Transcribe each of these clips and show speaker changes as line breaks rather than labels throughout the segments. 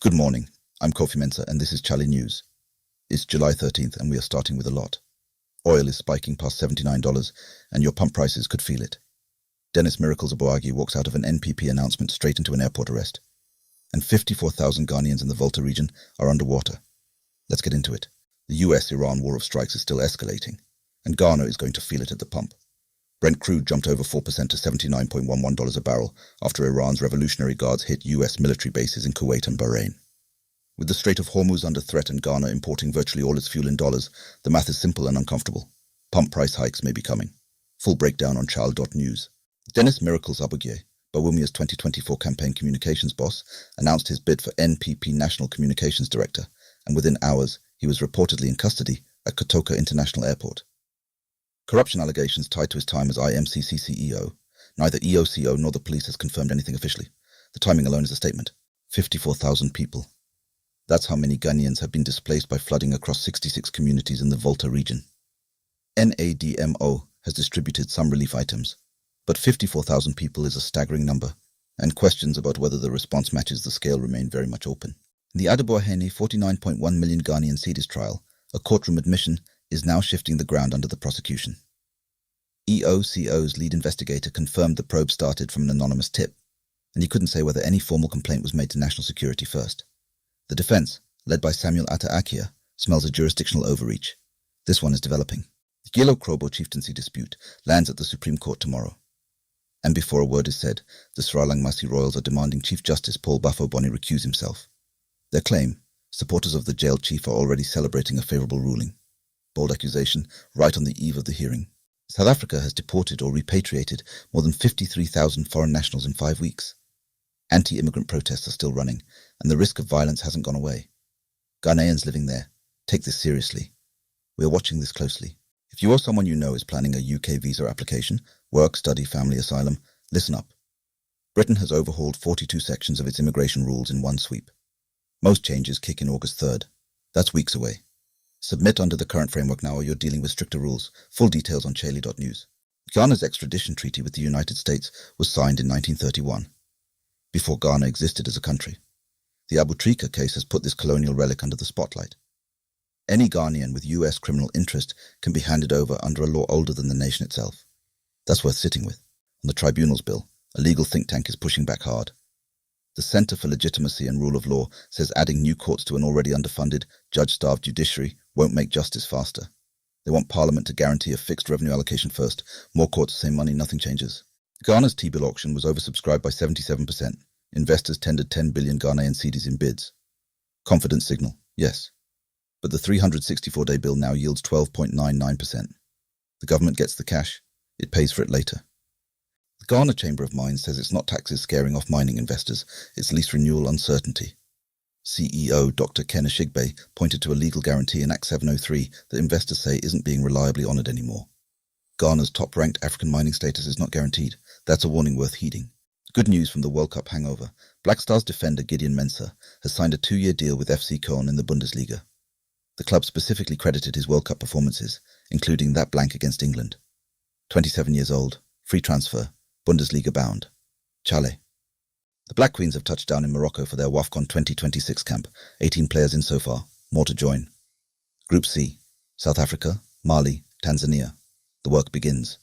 Good morning, I'm Kofi Mensah and this is Chale News. It's July 13th and we are starting with a lot. Oil is spiking past $79 and your pump prices could feel it. Dennis Miracles Aboagye walks out of an NPP announcement straight into an airport arrest. And 54,000 Ghanaians in the Volta region are underwater. Let's get into it. The US-Iran war of strikes is still escalating, and Ghana is going to feel it at the pump. Brent crude jumped over 4% to $79.11 a barrel after Iran's Revolutionary Guards hit US military bases in Kuwait and Bahrain. With the Strait of Hormuz under threat and Ghana importing virtually all its fuel in dollars, the math is simple and uncomfortable. Pump price hikes may be coming. Full breakdown on Chale.news. Dennis Miracles Aboagye, Bawumia's 2024 campaign communications boss, announced his bid for NPP National Communications Director, and within hours he was reportedly in custody at Kotoka International Airport. Corruption allegations tied to his time as IMCC CEO. Neither EOCO nor the police has confirmed anything officially. The timing alone is a statement. 54,000 people. That's how many Ghanaians have been displaced by flooding across 66 communities in the Volta region. NADMO has distributed some relief items, but 54,000 people is a staggering number, and questions about whether the response matches the scale remain very much open. In the Aboagye 49.1 million Ghanaian cedis trial, a courtroom admission is now shifting the ground under the prosecution. EOCO's lead investigator confirmed the probe started from an anonymous tip, and he couldn't say whether any formal complaint was made to national security first. The defense, led by Samuel Atta-Akia, smells a jurisdictional overreach. This one is developing. The Gilo-Krobo chieftaincy dispute lands at the Supreme Court tomorrow. And before a word is said, the Sra Langmasi royals are demanding Chief Justice Paul Bafo-Boni recuse himself. Their claim, supporters of the jailed chief are already celebrating a favourable ruling. Bold accusation, right on the eve of the hearing. South Africa has deported or repatriated more than 53,000 foreign nationals in 5 weeks. Anti-immigrant protests are still running, and the risk of violence hasn't gone away. Ghanaians living there, take this seriously. We are watching this closely. If you or someone you know is planning a UK visa application, work, study, family asylum, listen up. Britain has overhauled 42 sections of its immigration rules in one sweep. Most changes kick in August 3rd. That's weeks away. Submit under the current framework now or you're dealing with stricter rules. Full details on Chale.news. Ghana's extradition treaty with the United States was signed in 1931, before Ghana existed as a country. The Abu Trika case has put this colonial relic under the spotlight. Any Ghanaian with US criminal interest can be handed over under a law older than the nation itself. That's worth sitting with. On the Tribunals Bill, a legal think tank is pushing back hard. The Centre for Legitimacy and Rule of Law says adding new courts to an already underfunded, judge-starved judiciary won't make justice faster. They want Parliament to guarantee a fixed revenue allocation first. More courts, same money, nothing changes. Ghana's T-bill auction was oversubscribed by 77%. Investors tendered 10 billion Ghanaian cedis in bids. Confidence signal, yes. But the 364-day bill now yields 12.99%. The government gets the cash, it pays for it later. The Ghana Chamber of Mines says it's not taxes scaring off mining investors, it's lease renewal uncertainty. CEO Dr. Ken Ashigbe pointed to a legal guarantee in Act 703 that investors say isn't being reliably honoured anymore. Ghana's top-ranked African mining status is not guaranteed. That's a warning worth heeding. Good news from the World Cup hangover. Black Stars defender Gideon Mensah has signed a 2-year deal with FC Köln in the Bundesliga. The club specifically credited his World Cup performances, including that blank against England. 27 years old, free transfer, Bundesliga bound. Chale. The Black Queens have touched down in Morocco for their WAFCON 2026 camp. 18 players in so far, more to join. Group C, South Africa, Mali, Tanzania. The work begins.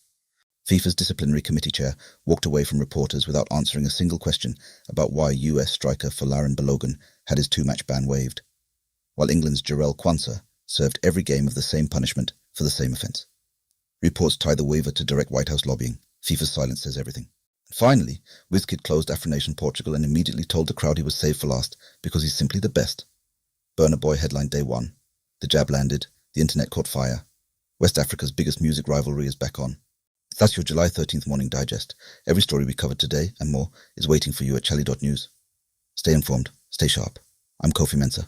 FIFA's disciplinary committee chair walked away from reporters without answering a single question about why US striker Folarin Balogun had his 2-match ban waived, while England's Jarell Quansah served every game of the same punishment for the same offence. Reports tie the waiver to direct White House lobbying. FIFA's silence says everything. And finally, WizKid closed Afro-Nation Portugal and immediately told the crowd he was saved for last because he's simply the best. Burna Boy headlined day one. The jab landed. The internet caught fire. West Africa's biggest music rivalry is back on. That's your July 13th morning digest. Every story we covered today and more is waiting for you at Chale.news. Stay informed. Stay sharp. I'm Kofi Mensah.